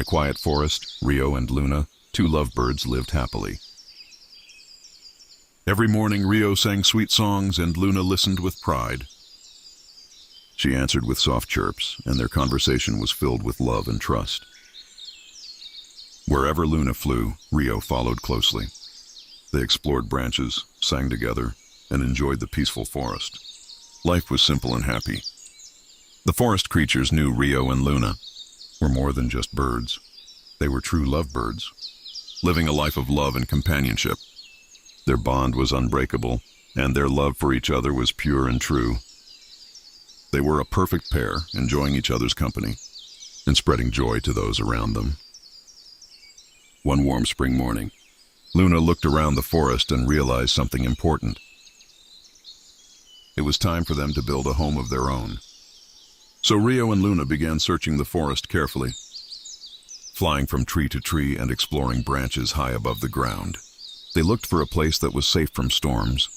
a quiet forest, Rio and Luna, two lovebirds, lived happily. Every morning, Rio sang sweet songs and Luna listened with pride. She answered with soft chirps, and their conversation was filled with love and trust. Wherever Luna flew, Rio followed closely. They explored branches, sang together, and enjoyed the peaceful forest. Life was simple and happy. The forest creatures knew Rio and Luna were more than just birds. They were true lovebirds, living a life of love and companionship. Their bond was unbreakable, and their love for each other was pure and true. They were a perfect pair, enjoying each other's company and spreading joy to those around them. One warm spring morning, Luna looked around the forest and realized something important. It was time for them to build a home of their own. So Rio and Luna began searching the forest carefully, flying from tree to tree and exploring branches high above the ground. They looked for a place that was safe from storms,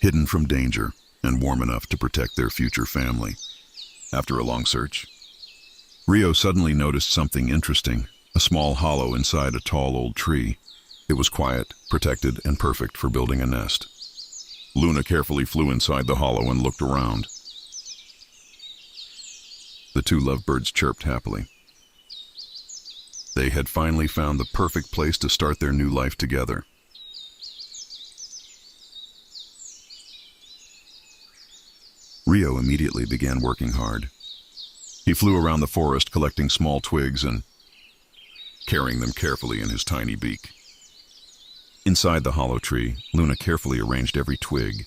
hidden from danger, and warm enough to protect their future family. After a long search, Rio suddenly noticed something interesting, a small hollow inside a tall old tree. It was quiet, protected, and perfect for building a nest. Luna carefully flew inside the hollow and looked around. The two lovebirds chirped happily. They had finally found the perfect place to start their new life together. Rio immediately began working hard. He flew around the forest collecting small twigs and carrying them carefully in his tiny beak. Inside the hollow tree, Luna carefully arranged every twig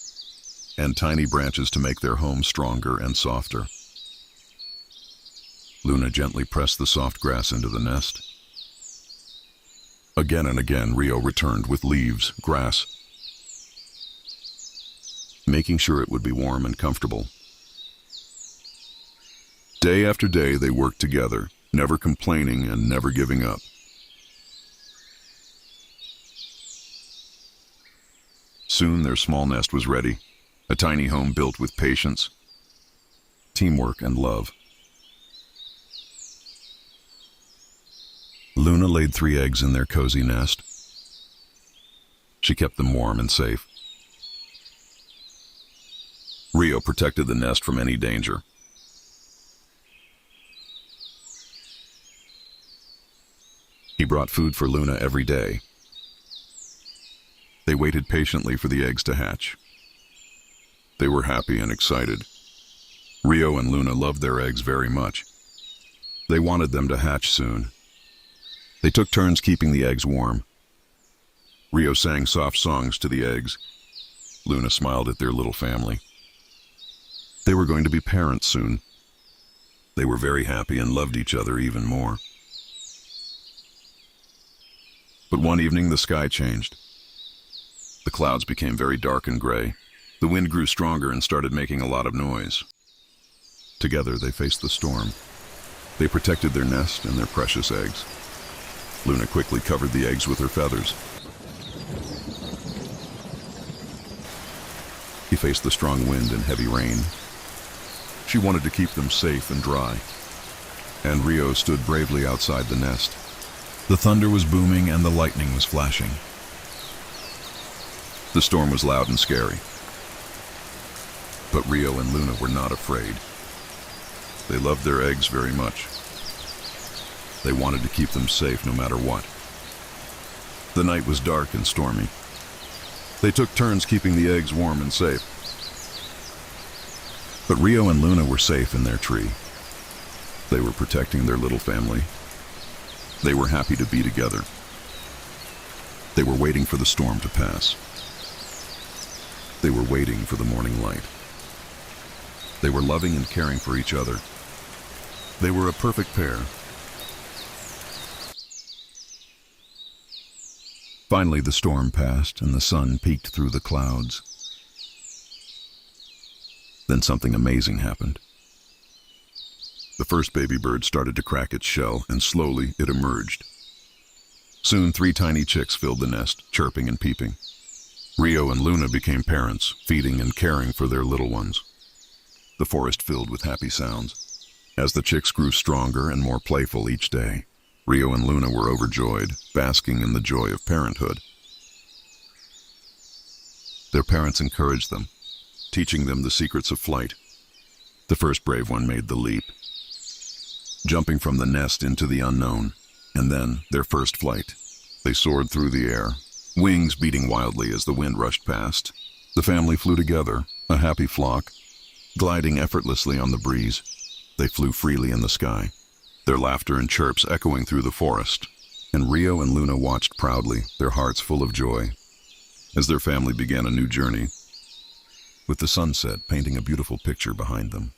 and tiny branches to make their home stronger and softer. Luna gently pressed the soft grass into the nest. Again and again, Rio returned with leaves, grass, making sure it would be warm and comfortable. Day after day, they worked together, never complaining and never giving up. Soon their small nest was ready, a tiny home built with patience, teamwork, and love. Luna laid 3 eggs in their cozy nest. She kept them warm and safe. Rio protected the nest from any danger. He brought food for Luna every day. They waited patiently for the eggs to hatch. They were happy and excited. Rio and Luna loved their eggs very much. They wanted them to hatch soon. They took turns keeping the eggs warm. Rio sang soft songs to the eggs. Luna smiled at their little family. They were going to be parents soon. They were very happy and loved each other even more. But one evening the sky changed. The clouds became very dark and gray. The wind grew stronger and started making a lot of noise. Together they faced the storm. They protected their nest and their precious eggs. Luna quickly covered the eggs with her feathers. He faced the strong wind and heavy rain. She wanted to keep them safe and dry. And Rio stood bravely outside the nest. The thunder was booming and the lightning was flashing. The storm was loud and scary. But Rio and Luna were not afraid. They loved their eggs very much. They wanted to keep them safe no matter what. The night was dark and stormy. They took turns keeping the eggs warm and safe. But Rio and Luna were safe in their tree. They were protecting their little family. They were happy to be together. They were waiting for the storm to pass. They were waiting for the morning light. They were loving and caring for each other. They were a perfect pair. Finally, the storm passed and the sun peeked through the clouds. Then something amazing happened. The first baby bird started to crack its shell, and slowly it emerged. Soon 3 tiny chicks filled the nest, chirping and peeping. Rio and Luna became parents, feeding and caring for their little ones. The forest filled with happy sounds, as the chicks grew stronger and more playful each day. Rio and Luna were overjoyed, basking in the joy of parenthood. Their parents encouraged them, teaching them the secrets of flight. The first brave one made the leap, jumping from the nest into the unknown, and then their first flight. They soared through the air, wings beating wildly as the wind rushed past. The family flew together, a happy flock, gliding effortlessly on the breeze. They flew freely in the sky, their laughter and chirps echoing through the forest. And Rio and Luna watched proudly, their hearts full of joy, as their family began a new journey, with the sunset painting a beautiful picture behind them.